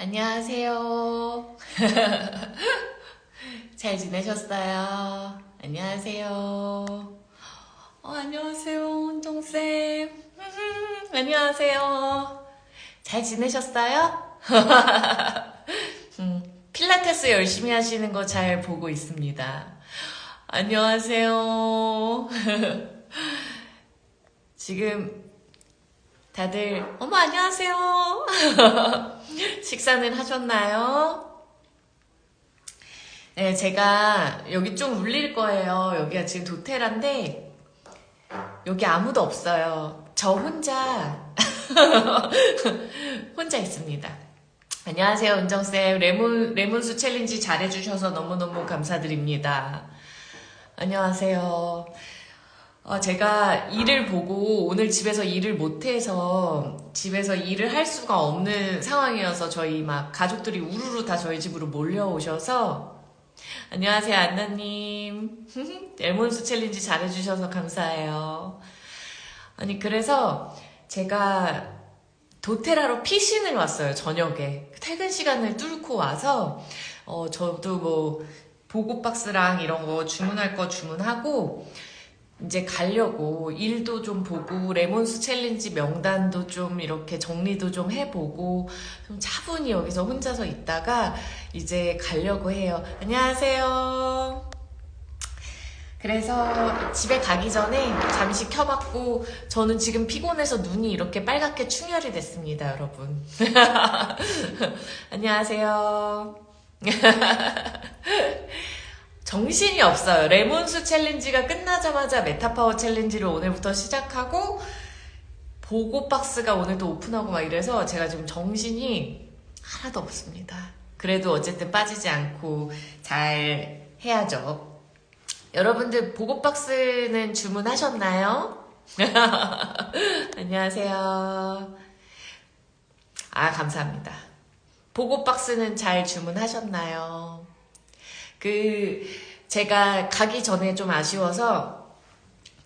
안녕하세요. 잘 지내셨어요? 안녕하세요. 안녕하세요, 은정쌤. 안녕하세요. 잘 지내셨어요? 필라테스 열심히 하시는 거 잘 보고 있습니다. 안녕하세요. 지금 다들, 안녕하세요. 식사는 하셨나요? 네, 제가 여기 좀 울릴 거예요. 여기가 지금 도테라인데 여기 아무도 없어요. 저 혼자 혼자 있습니다. 안녕하세요, 은정쌤. 레몬수 챌린지 잘해주셔서 너무너무 감사드립니다. 안녕하세요. 제가 일을 보고 오늘 집에서 일을 못해서 집에서 일을 할 수가 없는 상황이어서 저희 막 가족들이 우르르 다 저희 집으로 몰려오셔서 안녕하세요, 안나님. 레몬수 챌린지 잘해주셔서 감사해요. 아니, 그래서 제가 도테라로 피신을 왔어요, 저녁에. 퇴근 시간을 뚫고 와서, 저도 뭐, 보고박스랑 이런 거 주문할 거 주문하고, 이제 가려고 일도 좀 보고 레몬수 챌린지 명단도 좀 이렇게 정리도 좀 해보고 좀 차분히 여기서 혼자서 있다가 이제 가려고 해요. 안녕하세요. 그래서 집에 가기 전에 잠시 켜봤고 저는 지금 피곤해서 눈이 이렇게 빨갛게 충혈이 됐습니다, 여러분. 안녕하세요. 정신이 없어요. 레몬수 챌린지가 끝나자마자 메타파워 챌린지를 오늘부터 시작하고 보고박스가 오늘 또 오픈하고 막 이래서 제가 지금 정신이 하나도 없습니다. 그래도 어쨌든 빠지지 않고 잘 해야죠. 여러분들 보고박스는 주문하셨나요? 안녕하세요. 감사합니다. 보고박스는 잘 주문하셨나요? 제가 가기 전에 좀 아쉬워서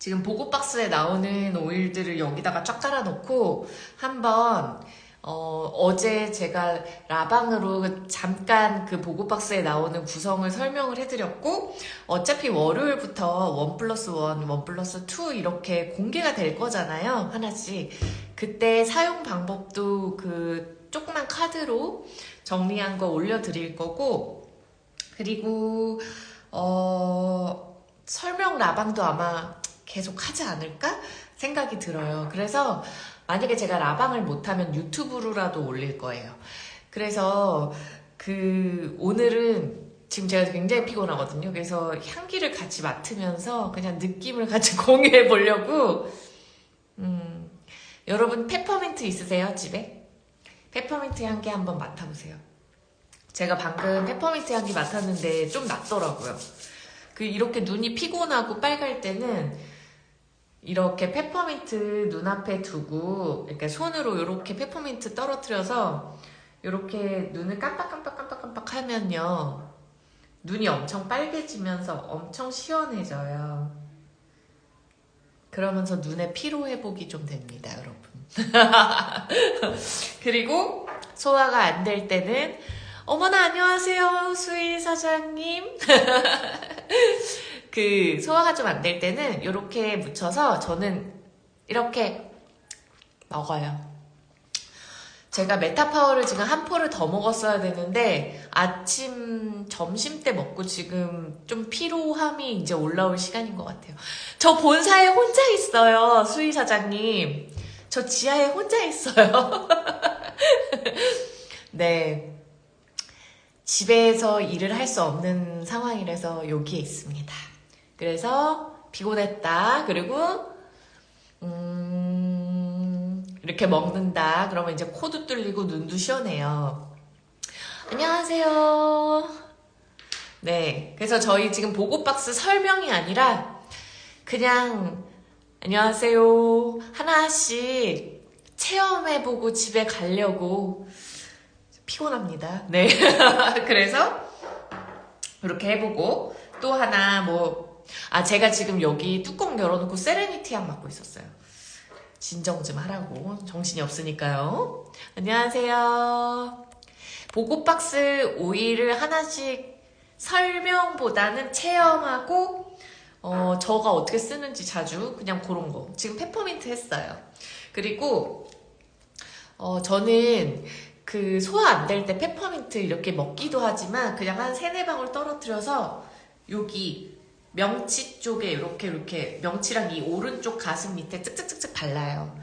지금 보고박스에 나오는 오일들을 여기다가 쫙 깔아놓고 한번 어제 제가 라방으로 잠깐 그 보고박스에 나오는 구성을 설명을 해드렸고 어차피 월요일부터 1+1, 1+2 이렇게 공개가 될 거잖아요. 하나씩. 그때 사용 방법도 그 조그만 카드로 정리한 거 올려드릴 거고 그리고 설명 라방도 아마 계속 하지 않을까 생각이 들어요. 그래서 만약에 제가 라방을 못하면 유튜브로라도 올릴 거예요. 그래서 오늘은 지금 제가 굉장히 피곤하거든요. 그래서 향기를 같이 맡으면서 그냥 느낌을 같이 공유해 보려고 여러분 페퍼민트 있으세요? 집에? 페퍼민트 향기 한번 맡아보세요. 제가 방금 페퍼민트 향기 맡았는데 좀 낫더라고요. 이렇게 눈이 피곤하고 빨갈 때는 이렇게 페퍼민트 눈앞에 두고 이렇게 손으로 이렇게 페퍼민트 떨어뜨려서 이렇게 눈을 깜빡깜빡깜빡깜빡 하면요. 눈이 엄청 빨개지면서 엄청 시원해져요. 그러면서 눈의 피로 회복이 좀 됩니다, 여러분. 그리고 소화가 안 될 때는 어머나 안녕하세요 수일 사장님. 소화가 좀 안 될 때는 이렇게 묻혀서 저는 이렇게 먹어요. 제가 메타파워를 지금 한 포를 더 먹었어야 되는데 아침 점심 때 먹고 지금 좀 피로함이 이제 올라올 시간인 것 같아요. 저 본사에 혼자 있어요, 수일 사장님. 저 지하에 혼자 있어요. 네. 집에서 일을 할 수 없는 상황이라서 여기에 있습니다. 그래서 피곤했다. 그리고 이렇게 먹는다. 그러면 이제 코도 뚫리고 눈도 시원해요. 안녕하세요. 네, 그래서 저희 지금 보고박스 설명이 아니라 그냥 안녕하세요 하나씩 체험해보고 집에 가려고 피곤합니다. 네. 그래서 이렇게 해보고 또 하나 제가 지금 여기 뚜껑 열어놓고 세레니티 향 맡고 있었어요. 진정 좀 하라고. 정신이 없으니까요. 안녕하세요. 보고박스 오일을 하나씩 설명보다는 체험하고 저가 어떻게 쓰는지 자주 그냥 그런 거. 지금 페퍼민트 했어요. 그리고 저는 그 소화 안 될 때 페퍼민트 이렇게 먹기도 하지만 그냥 한 3-4방울 떨어뜨려서 여기 명치 쪽에 이렇게 명치랑 이 오른쪽 가슴 밑에 쓱쓱쓱쓱 발라요.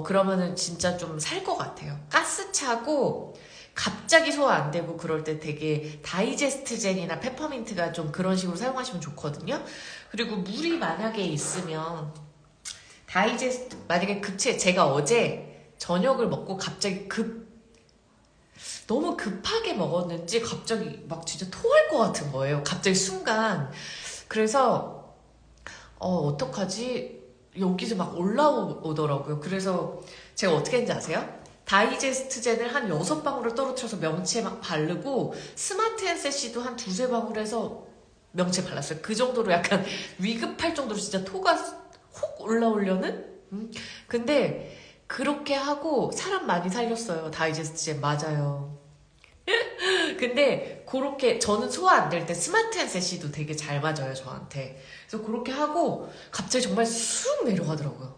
그러면은 진짜 좀 살 것 같아요. 가스 차고 갑자기 소화 안 되고 그럴 때 되게 다이제스트 젠이나 페퍼민트가 좀 그런 식으로 사용하시면 좋거든요. 그리고 물이 만약에 있으면 다이제스트 만약에 제가 어제 저녁을 먹고 갑자기 너무 급하게 먹었는지 갑자기 막 진짜 토할 것 같은 거예요. 갑자기 순간. 그래서 어떡하지? 여기서 막 올라오더라고요. 그래서 제가 어떻게 했는지 아세요? 다이제스트젠을 한 6방울을 떨어뜨려서 명치에 막 바르고 스마트 앤세시도 한 2-3방울 해서 명치에 발랐어요. 그 정도로 약간 위급할 정도로 진짜 토가 혹 올라오려는? 근데 그렇게 하고 사람 많이 살렸어요. 다이제스트젠 맞아요. 근데 그렇게 저는 소화 안 될 때 스마트 앤세시도 되게 잘 맞아요, 저한테. 그래서 그렇게 하고 갑자기 정말 쑥 내려가더라고요.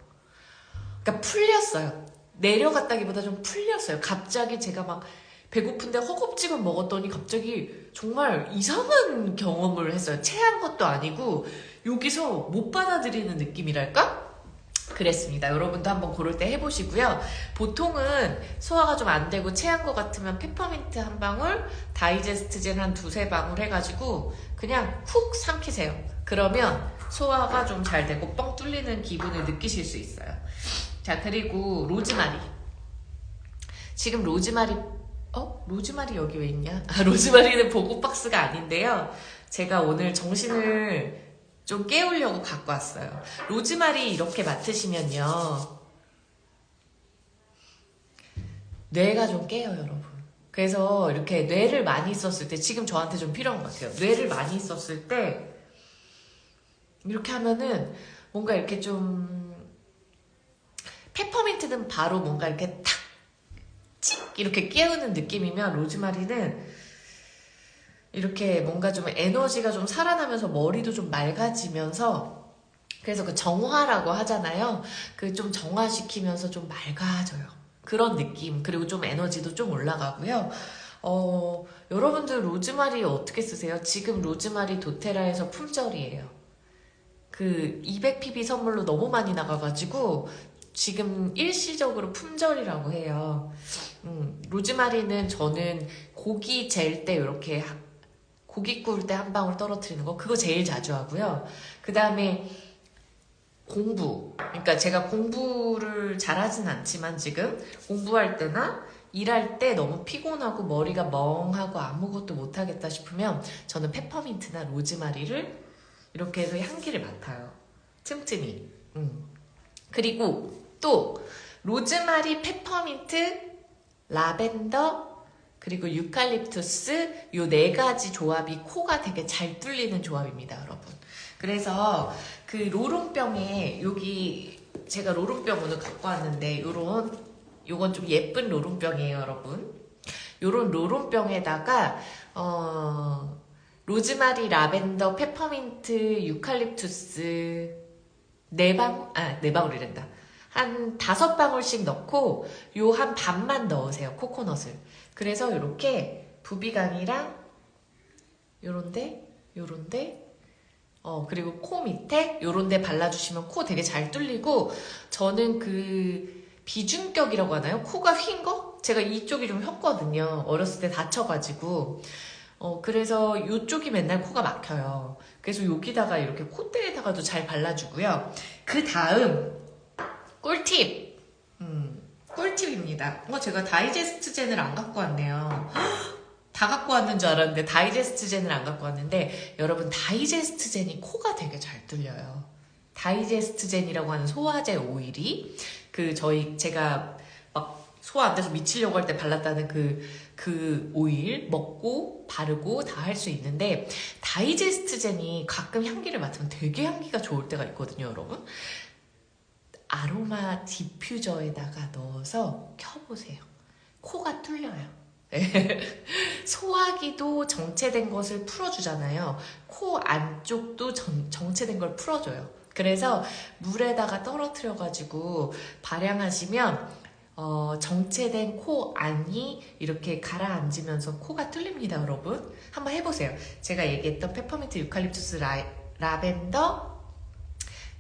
그러니까 풀렸어요. 내려갔다기보다 좀 풀렸어요. 갑자기 제가 막 배고픈데 허겁지겁 먹었더니 갑자기 정말 이상한 경험을 했어요. 체한 것도 아니고 여기서 못 받아들이는 느낌이랄까? 그랬습니다. 여러분도 한번 그럴 때 해보시고요. 보통은 소화가 좀 안 되고 체한 것 같으면 페퍼민트 한 방울, 다이제스트젠 한 2-3방울 해가지고 그냥 훅 삼키세요. 그러면 소화가 좀 잘 되고 뻥 뚫리는 기분을 느끼실 수 있어요. 자, 그리고 로즈마리. 지금 로즈마리 여기 왜 있냐? 로즈마리는 보고박스가 아닌데요. 제가 오늘 정신을 좀 깨우려고 갖고 왔어요. 로즈마리 이렇게 맡으시면요. 뇌가 좀 깨요, 여러분. 그래서 이렇게 뇌를 많이 썼을 때, 지금 저한테 좀 필요한 것 같아요. 뇌를 많이 썼을 때, 이렇게 하면은 뭔가 이렇게 좀, 페퍼민트는 바로 뭔가 이렇게 탁, 찍! 이렇게 깨우는 느낌이면 로즈마리는 이렇게 뭔가 좀 에너지가 좀 살아나면서 머리도 좀 맑아지면서 그래서 그 정화라고 하잖아요. 그 좀 정화시키면서 좀 맑아져요. 그런 느낌. 그리고 좀 에너지도 좀 올라가고요. 여러분들 로즈마리 어떻게 쓰세요? 지금 로즈마리 도테라에서 품절이에요. 그 200pb 선물로 너무 많이 나가가지고 지금 일시적으로 품절이라고 해요. 로즈마리는 저는 고기 젤 때 이렇게 고기 구울 때 한 방울 떨어뜨리는 거 그거 제일 자주 하고요. 그 다음에 그러니까 제가 공부를 잘하진 않지만 지금 공부할 때나 일할 때 너무 피곤하고 머리가 멍하고 아무것도 못하겠다 싶으면 저는 페퍼민트나 로즈마리를 이렇게 해서 향기를 맡아요. 틈틈이. 그리고 또 로즈마리, 페퍼민트, 라벤더 그리고 유칼립투스 요 4가지 조합이 코가 되게 잘 뚫리는 조합입니다, 여러분. 그래서 그 로롱병에 여기 제가 로롱병 오늘 갖고 왔는데 요건 좀 예쁜 로롱병이에요, 여러분. 요런 로롱병에다가 로즈마리, 라벤더, 페퍼민트, 유칼립투스 4방울이란다. 한 5방울씩 넣고 요 한 반만 넣으세요, 코코넛을. 그래서 이렇게 부비강이랑 요런데 그리고 코 밑에 요런데 발라주시면 코 되게 잘 뚫리고 저는 그 비중격이라고 하나요? 코가 휜 거? 제가 이쪽이 좀 텄거든요. 어렸을 때 다쳐가지고 그래서 이쪽이 맨날 코가 막혀요. 그래서 여기다가 이렇게 콧대에다가도 잘 발라주고요. 그 다음 꿀팁 꿀팁입니다. 제가 다이제스트젠을 안 갖고 왔네요. 다 갖고 왔는 줄 알았는데 다이제스트젠을 안 갖고 왔는데 여러분 다이제스트젠이 코가 되게 잘 뚫려요. 다이제스트젠이라고 하는 소화제 오일이 제가 막 소화 안 돼서 미치려고 할 때 발랐다는 그 오일 먹고 바르고 다 할 수 있는데 다이제스트젠이 가끔 향기를 맡으면 되게 향기가 좋을 때가 있거든요, 여러분. 아로마 디퓨저에다가 넣어서 켜보세요. 코가 뚫려요. 소화기도 정체된 것을 풀어주잖아요. 코 안쪽도 정체된 걸 풀어줘요. 그래서 물에다가 떨어뜨려가지고 발양하시면 정체된 코 안이 이렇게 가라앉으면서 코가 뚫립니다, 여러분. 한번 해보세요. 제가 얘기했던 페퍼민트, 유칼립투스, 라벤더,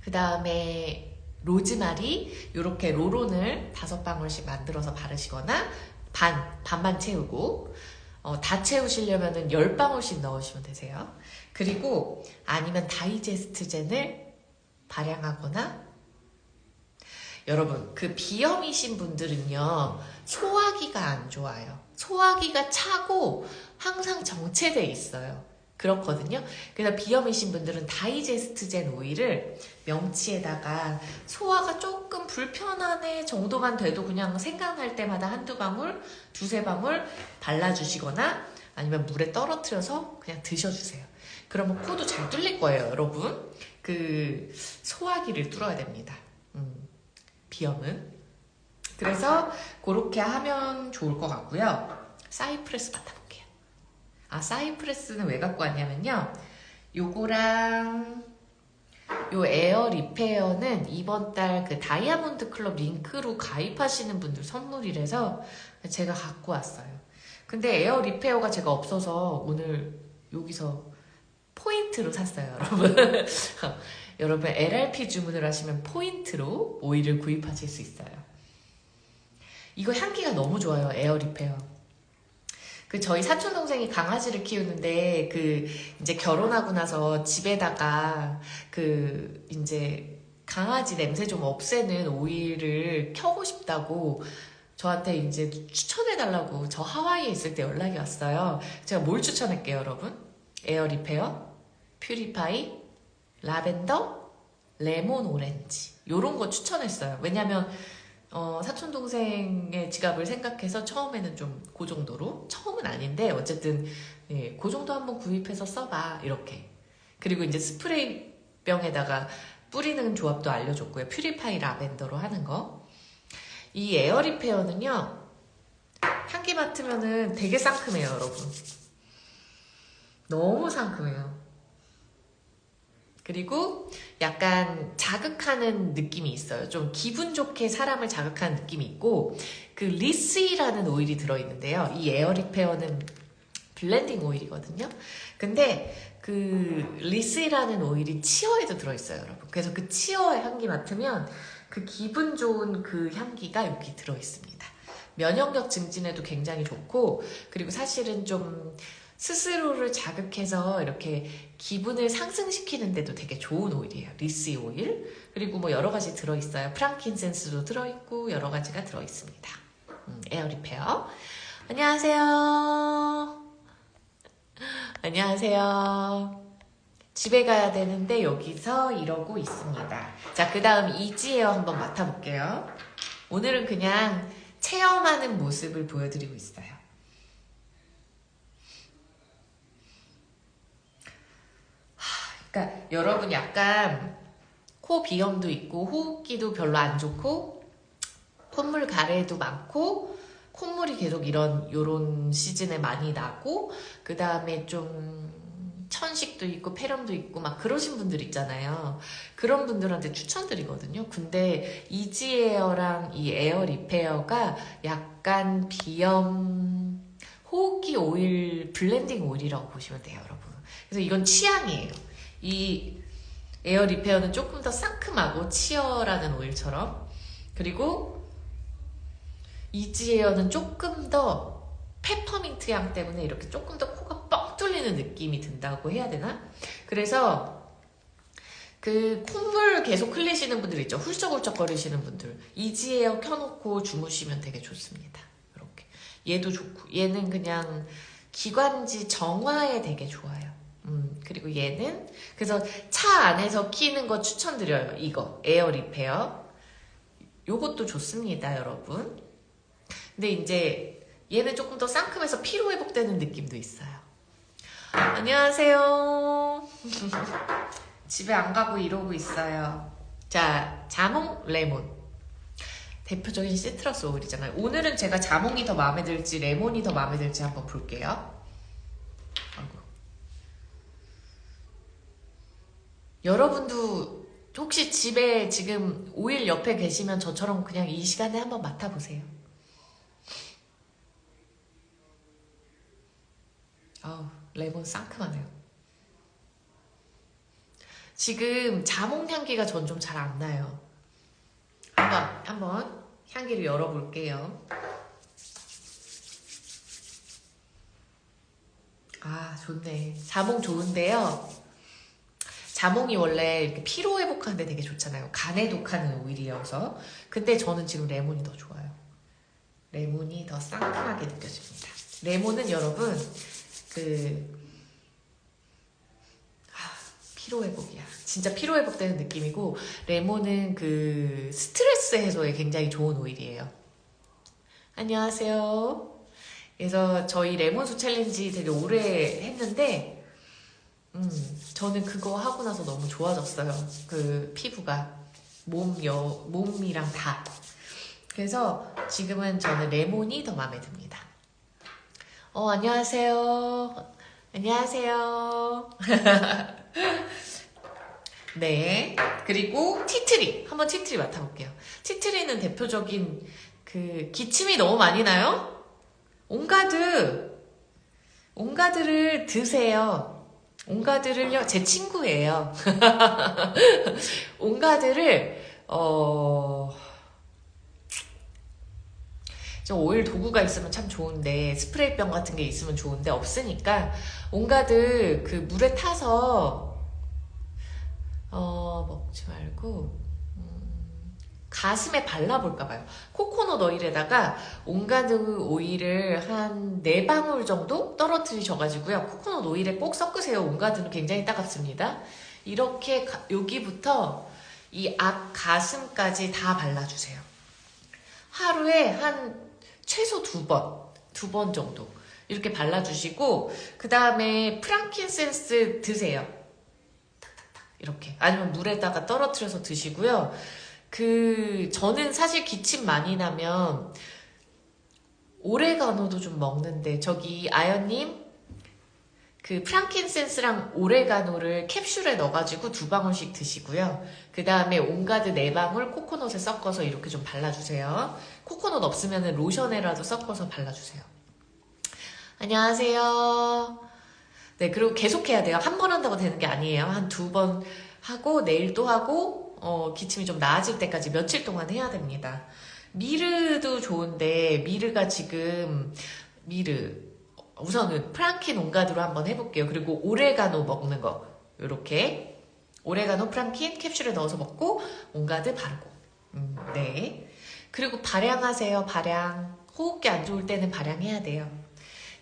그 다음에 로즈마리, 이렇게 로론을 5방울씩 만들어서 바르시거나 반만 채우고, 다 채우시려면 10방울씩 넣으시면 되세요. 그리고 아니면 다이제스트젠을 발양하거나, 여러분, 그 비염이신 분들은요, 소화기가 안 좋아요. 소화기가 차고 항상 정체돼 있어요. 그렇거든요. 그래서 비염이신 분들은 다이제스트젠 오일을 명치에다가 소화가 조금 불편하네 정도만 돼도 그냥 생각날 때마다 한두 방울, 두세 방울 발라주시거나 아니면 물에 떨어뜨려서 그냥 드셔주세요. 그러면 코도 잘 뚫릴 거예요, 여러분. 그 소화기를 뚫어야 됩니다. 비염은. 그래서 그렇게 하면 좋을 것 같고요. 사이프레스 맡아볼게요. 사이프레스는 왜 갖고 왔냐면요. 요거랑 요 에어 리페어는 이번 달 그 다이아몬드 클럽 링크로 가입하시는 분들 선물이라서 제가 갖고 왔어요. 근데 에어 리페어가 제가 없어서 오늘 여기서 포인트로 샀어요, 여러분. 여러분 LRP 주문을 하시면 포인트로 오일을 구입하실 수 있어요. 이거 향기가 너무 좋아요, 에어 리페어. 저희 사촌 동생이 강아지를 키우는데 이제 결혼하고 나서 집에다가 이제 강아지 냄새 좀 없애는 오일을 켜고 싶다고 저한테 이제 추천해달라고 저 하와이에 있을 때 연락이 왔어요. 제가 뭘 추천할게요, 여러분? 에어 리페어, 퓨리파이, 라벤더, 레몬 오렌지 요런 거 추천했어요. 왜냐면 사촌동생의 지갑을 생각해서 처음에는 좀 그 정도로, 처음은 아닌데 어쨌든 예, 그 정도 한번 구입해서 써봐 이렇게. 그리고 이제 스프레이 병에다가 뿌리는 조합도 알려줬고요. 퓨리파이 라벤더로 하는 거. 이 에어 리페어는요, 향기 맡으면은 되게 상큼해요, 여러분. 너무 상큼해요. 그리고 약간 자극하는 느낌이 있어요. 좀 기분 좋게 사람을 자극하는 느낌이 있고, 리스이라는 오일이 들어있는데요. 이 에어 리페어는 블렌딩 오일이거든요. 근데 리스이라는 오일이 치어에도 들어있어요, 여러분. 그래서 그 치어의 향기 맡으면 그 기분 좋은 그 향기가 여기 들어있습니다. 면역력 증진에도 굉장히 좋고, 그리고 사실은 좀 스스로를 자극해서 이렇게 기분을 상승시키는데도 되게 좋은 오일이에요. 리스 오일. 그리고 뭐 여러 가지 들어있어요. 프랑킨센스도 들어있고 여러 가지가 들어있습니다. 에어 리페어. 안녕하세요. 안녕하세요. 집에 가야 되는데 여기서 이러고 있습니다. 자, 그 다음 이지에어 한번 맡아볼게요. 오늘은 그냥 체험하는 모습을 보여드리고 있어요. 그러니까 여러분 약간 코 비염도 있고 호흡기도 별로 안 좋고 콧물 가래도 많고 콧물이 계속 요런 시즌에 많이 나고 그 다음에 좀 천식도 있고 폐렴도 있고 막 그러신 분들 있잖아요. 그런 분들한테 추천드리거든요. 근데 이지에어랑 이 에어 리페어가 약간 비염 호흡기 오일 블렌딩 오일이라고 보시면 돼요, 여러분. 그래서 이건 취향이에요. 이 에어 리페어는 조금 더 상큼하고 치어라는 오일처럼, 그리고 이지에어는 조금 더 페퍼민트 향 때문에 이렇게 조금 더 코가 뻥 뚫리는 느낌이 든다고 해야 되나? 그래서 콧물 계속 흘리시는 분들 있죠. 훌쩍훌쩍 거리시는 분들, 이지에어 켜놓고 주무시면 되게 좋습니다. 이렇게 얘도 좋고, 얘는 그냥 기관지 정화에 되게 좋아요. 그리고 얘는 그래서 차 안에서 키는 거 추천드려요. 이거 에어 리페어 요것도 좋습니다, 여러분. 근데 이제 얘는 조금 더 상큼해서 피로 회복되는 느낌도 있어요. 안녕하세요. 집에 안 가고 이러고 있어요. 자, 자몽 레몬 대표적인 시트러스 오일이잖아요. 오늘은 제가 자몽이 더 마음에 들지 레몬이 더 마음에 들지 한번 볼게요. 아이고. 여러분도 혹시 집에 지금 오일 옆에 계시면 저처럼 그냥 이 시간에 한번 맡아보세요. 아우, 레몬 상큼하네요. 지금 자몽 향기가 전 좀 잘 안 나요. 한번 향기를 열어볼게요. 아, 좋네. 자몽 좋은데요. 자몽이 원래 이렇게 피로 회복하는데 되게 좋잖아요. 간에 독하는 오일이어서. 근데 저는 지금 레몬이 더 좋아요. 레몬이 더 상큼하게 느껴집니다. 레몬은 여러분 피로 회복이야. 진짜 피로 회복되는 느낌이고, 레몬은 스트레스 해소에 굉장히 좋은 오일이에요. 안녕하세요. 그래서 저희 레몬수 챌린지 되게 오래 했는데, 저는 그거 하고 나서 너무 좋아졌어요. 피부가. 몸이랑 다. 그래서 지금은 저는 레몬이 더 마음에 듭니다. 안녕하세요. 안녕하세요. 네. 그리고 티트리. 한번 티트리 맡아볼게요. 티트리는 대표적인 기침이 너무 많이 나요? 온가드를 드세요. 온가드를요, 제 친구예요. 온가드를, 좀 오일 도구가 있으면 참 좋은데, 스프레이병 같은 게 있으면 좋은데, 없으니까, 온가드 물에 타서, 먹지 말고, 가슴에 발라볼까봐요. 코코넛 오일에다가 온가드 오일을 한 4방울 정도 떨어뜨리셔가지고요. 코코넛 오일에 꼭 섞으세요. 온가드는 굉장히 따갑습니다. 이렇게 여기부터 이 앞 가슴까지 다 발라주세요. 하루에 한 최소 2번 정도 이렇게 발라주시고, 그 다음에 프랑킨센스 드세요. 탁탁탁 이렇게. 아니면 물에다가 떨어뜨려서 드시고요. 저는 사실 기침 많이 나면 오레가노도 좀 먹는데, 저기 아연님 프랑킨센스랑 오레가노를 캡슐에 넣어가지고 2방울씩 드시고요. 그 다음에 온가드 4방울 코코넛에 섞어서 이렇게 좀 발라주세요. 코코넛 없으면 로션에라도 섞어서 발라주세요. 안녕하세요. 네, 그리고 계속해야 돼요. 한 번 한다고 되는 게 아니에요. 한 2번 하고 내일 또 하고, 기침이 좀 나아질 때까지 며칠 동안 해야 됩니다. 미르도 좋은데, 우선은 프랑킨 온가드로 한번 해볼게요. 그리고 오레가노 먹는 거, 요렇게 오레가노 프랑킨 캡슐에 넣어서 먹고 온가드 바르고. 네. 그리고 발향하세요. 발향. 호흡기 안 좋을 때는 발향해야 돼요.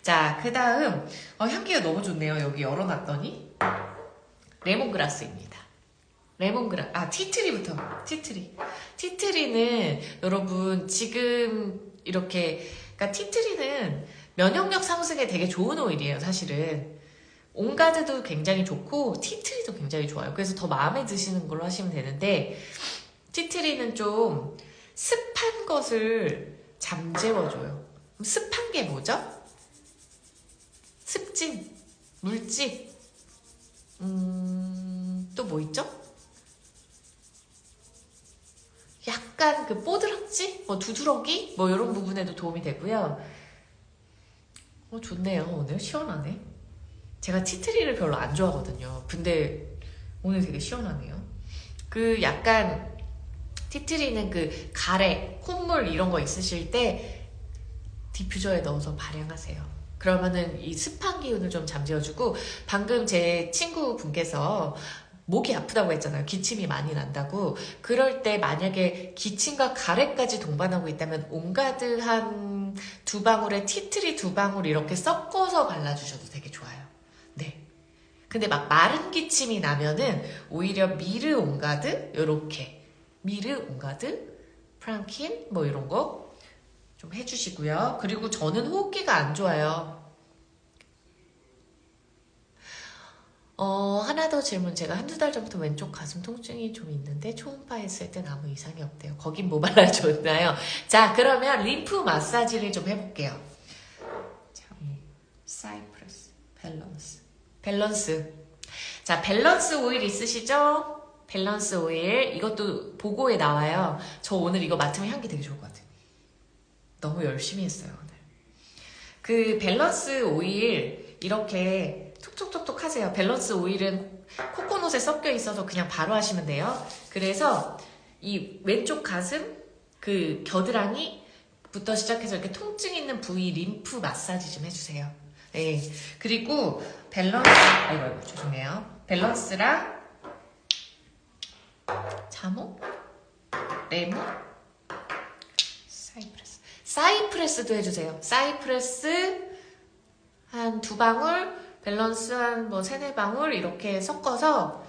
자, 그 다음 향기가 너무 좋네요. 여기 열어놨더니 레몬그라스입니다. 티트리부터. 티트리는 여러분 지금 이렇게, 그러니까 티트리는 면역력 상승에 되게 좋은 오일이에요. 사실은 온가드도 굉장히 좋고 티트리도 굉장히 좋아요. 그래서 더 마음에 드시는 걸로 하시면 되는데, 티트리는 좀 습한 것을 잠재워줘요. 습한 게 뭐죠? 습진, 물집, 또 뭐 있죠? 약간 뽀드락지? 두드러기? 이런 부분에도 도움이 되고요. 좋네요. 오늘 시원하네. 제가 티트리를 별로 안 좋아하거든요. 근데 오늘 되게 시원하네요. 약간 티트리는 가래, 콧물 이런 거 있으실 때 디퓨저에 넣어서 발향하세요. 그러면은 이 습한 기운을 좀 잠재워주고, 방금 제 친구분께서 목이 아프다고 했잖아요. 기침이 많이 난다고. 그럴 때 만약에 기침과 가래까지 동반하고 있다면 온가드 한 2방울에 티트리 2방울 이렇게 섞어서 발라주셔도 되게 좋아요. 네. 근데 막 마른 기침이 나면은 오히려 미르 온가드, 요렇게 미르 온가드, 프랑킨 이런 거 좀 해주시고요. 그리고 저는 호흡기가 안 좋아요. 하나 더 질문. 제가 한두 달 전부터 왼쪽 가슴 통증이 좀 있는데 초음파 했을 땐 아무 이상이 없대요. 거긴 뭐 발라줬나요? 자, 그러면 림프 마사지를 좀 해볼게요. 사이프러스, 밸런스. 자, 밸런스 오일 있으시죠? 밸런스 오일. 이것도 보고에 나와요. 저 오늘 이거 맡으면 향기 되게 좋을 것 같아요. 너무 열심히 했어요, 오늘. 그 밸런스 오일 이렇게 톡톡톡톡 하세요. 밸런스 오일은 코코넛에 섞여 있어서 그냥 바로 하시면 돼요. 그래서 이 왼쪽 가슴 그 겨드랑이부터 시작해서 이렇게 통증 있는 부위 림프 마사지 좀 해주세요. 네. 그리고 밸런스, 아이고, 죄송해요. 밸런스랑 자몽, 레몬, 사이프레스도 해주세요. 사이프레스 한 2방울, 밸런스 한 뭐 3-4방울 이렇게 섞어서,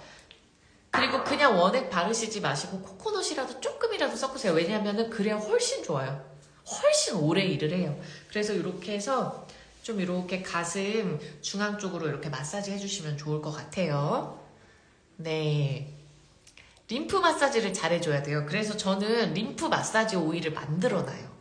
그리고 그냥 원액 바르시지 마시고 코코넛이라도 조금이라도 섞으세요. 왜냐면은 그래야 훨씬 좋아요. 훨씬 오래 일을 해요. 그래서 이렇게 해서 좀 이렇게 가슴 중앙 쪽으로 이렇게 마사지 해주시면 좋을 것 같아요. 네. 림프 마사지를 잘해줘야 돼요. 그래서 저는 림프 마사지 오일을 만들어놔요.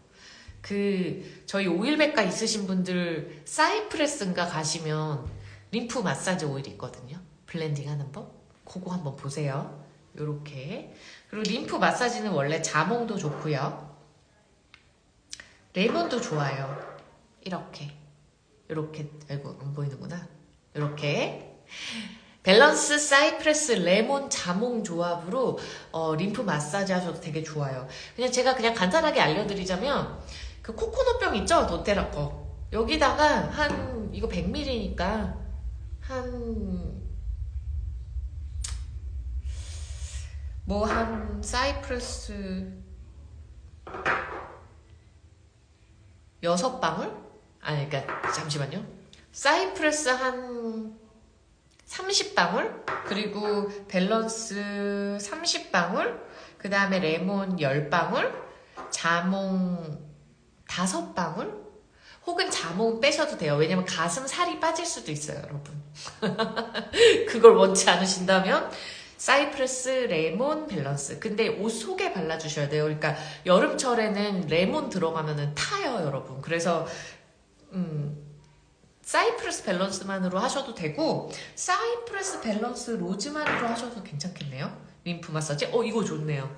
저희 오일백과 있으신 분들 사이프레스인가 가시면 림프 마사지 오일 있거든요. 블렌딩 하는 법. 그거 한번 보세요. 요렇게. 그리고 림프 마사지는 원래 자몽도 좋고요. 레몬도 좋아요. 이렇게. 아이고, 안 보이는구나. 이렇게. 밸런스, 사이프레스, 레몬, 자몽 조합으로 림프 마사지 하셔도 되게 좋아요. 제가 그냥 간단하게 알려드리자면 그 코코넛병 있죠? 도테라 거. 여기다가 이거 100ml니까 한 사이프레스 6방울? 아니, 그러니까 잠시만요. 사이프레스 한 30방울, 그리고 밸런스 30방울, 그 다음에 레몬 10방울, 자몽 5방울, 혹은 자몽 빼셔도 돼요. 왜냐면 가슴 살이 빠질 수도 있어요, 여러분. 그걸 원치 않으신다면 사이프레스, 레몬, 밸런스. 근데 옷 속에 발라주셔야 돼요. 그러니까 여름철에는 레몬 들어가면은 타요, 여러분. 그래서 사이프레스 밸런스만으로 하셔도 되고, 사이프레스 밸런스 로즈마리로 하셔도 괜찮겠네요. 림프 마사지. 이거 좋네요.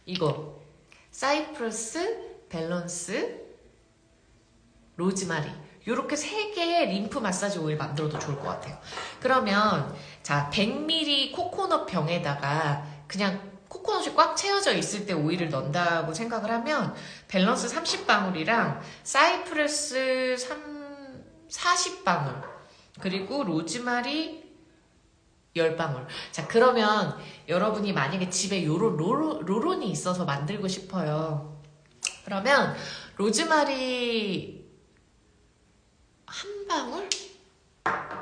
이거 사이프레스 밸런스 로즈마리, 요렇게 3개의 림프 마사지 오일 만들어도 좋을 것 같아요. 그러면 자, 100ml 코코넛 병에다가 그냥 코코넛이 꽉 채워져 있을 때 오일을 넣는다고 생각을 하면 밸런스 30방울이랑 사이프레스 40방울, 그리고 로즈마리 10방울. 자, 그러면 여러분이 만약에 집에 요런 로론이 있어서 만들고 싶어요. 그러면 로즈마리 한 방울?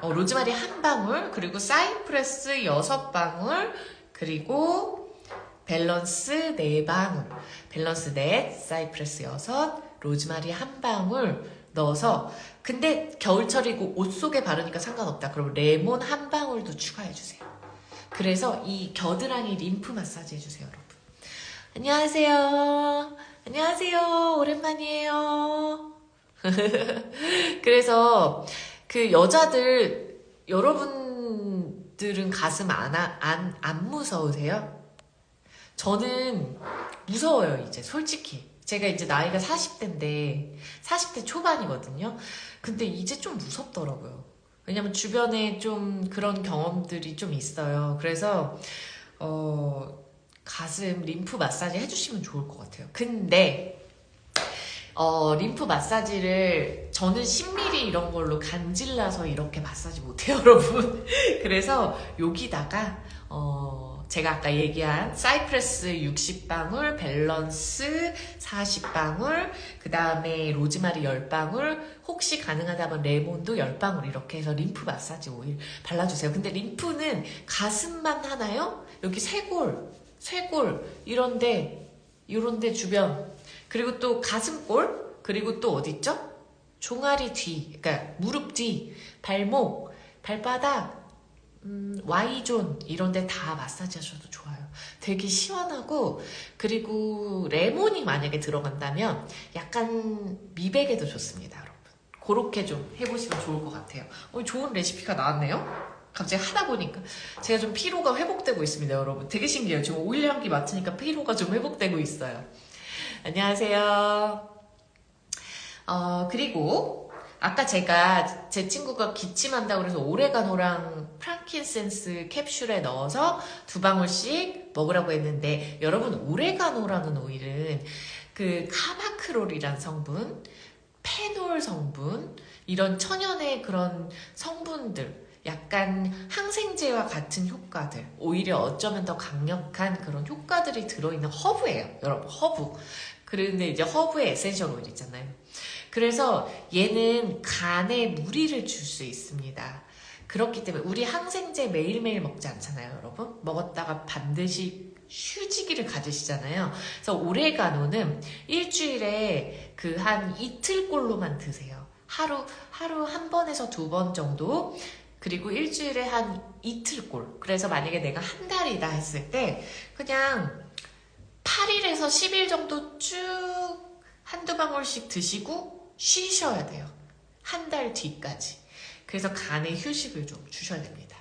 로즈마리 한 방울, 그리고 사이프레스 6방울, 그리고 밸런스 4방울. 밸런스 4, 사이프레스 6, 로즈마리 한 방울 넣어서, 근데 겨울철이고 옷 속에 바르니까 상관없다. 그럼 레몬 한 방울도 추가해주세요. 그래서 이 겨드랑이 림프 마사지 해주세요, 여러분. 안녕하세요. 안녕하세요. 오랜만이에요. 그래서 그 여자들, 여러분들은 가슴 안 무서우세요? 저는 무서워요, 이제 솔직히. 제가 이제 나이가 40대인데 40대 초반이거든요. 근데 이제 좀 무섭더라고요. 왜냐면 주변에 좀 그런 경험들이 좀 있어요. 그래서 가슴 림프 마사지 해주시면 좋을 것 같아요. 근데 림프 마사지를 저는 10ml 이런 걸로 간질러서 이렇게 마사지 못해요, 여러분. 그래서 여기다가 제가 아까 얘기한 사이프레스 60방울, 밸런스 40방울, 그 다음에 로즈마리 10방울, 혹시 가능하다면 레몬도 10방울 이렇게 해서 림프 마사지 오일 발라주세요. 근데 림프는 가슴만 하나요? 여기 쇄골 이런데 주변, 그리고 또 가슴골, 그리고 또 어디 있죠? 종아리 뒤, 그러니까 무릎 뒤, 발목, 발바닥, Y존 이런 데 다 마사지 하셔도 좋아요. 되게 시원하고, 그리고 레몬이 만약에 들어간다면 약간 미백에도 좋습니다, 여러분. 그렇게 좀 해보시면 좋을 것 같아요. 좋은 레시피가 나왔네요. 갑자기 하다 보니까 제가 좀 피로가 회복되고 있습니다, 여러분. 되게 신기해요. 지금 오일 향기 맡으니까 피로가 좀 회복되고 있어요. 안녕하세요. 그리고 아까 제가 제 친구가 기침한다고 그래서 오레가노랑 프랑킨센스 캡슐에 넣어서 2방울씩 먹으라고 했는데, 여러분, 오레가노라는 오일은 그 카바크롤이란 성분, 페놀 성분, 이런 천연의 그런 성분들, 약간 항생제와 같은 효과들, 오히려 어쩌면 더 강력한 그런 효과들이 들어있는 허브예요, 여러분. 허브. 그런데 이제 허브의 에센셜 오일 있잖아요. 그래서 얘는 간에 무리를 줄 수 있습니다. 그렇기 때문에 우리 항생제 매일매일 먹지 않잖아요, 여러분. 먹었다가 반드시 휴지기를 가지시잖아요. 그래서 오레가노는 일주일에 그 한 이틀꼴로만 드세요. 하루 한 번에서 2번 정도. 그리고 일주일에 한 이틀꼴. 그래서 만약에 내가 한 달이다 했을 때 그냥 8일에서 10일 정도 쭉 한두 방울씩 드시고 쉬셔야 돼요. 한 달 뒤까지. 그래서 간에 휴식을 좀 주셔야 됩니다.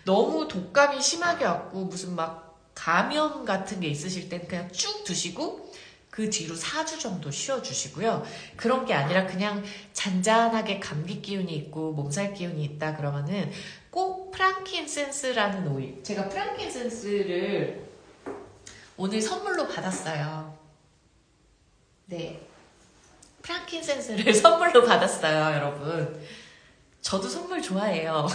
너무 독감이 심하게 왔고 무슨 막 감염 같은 게 있으실 때는 그냥 쭉 드시고 그 뒤로 4주 정도 쉬어주시고요. 그런 게 아니라 그냥 잔잔하게 감기 기운이 있고 몸살 기운이 있다 그러면은 꼭 프랑킨센스라는 오일. 제가 프랑킨센스를 오늘 선물로 받았어요. 네. 프랑킨센스를 선물로 받았어요, 여러분. 저도 선물 좋아해요.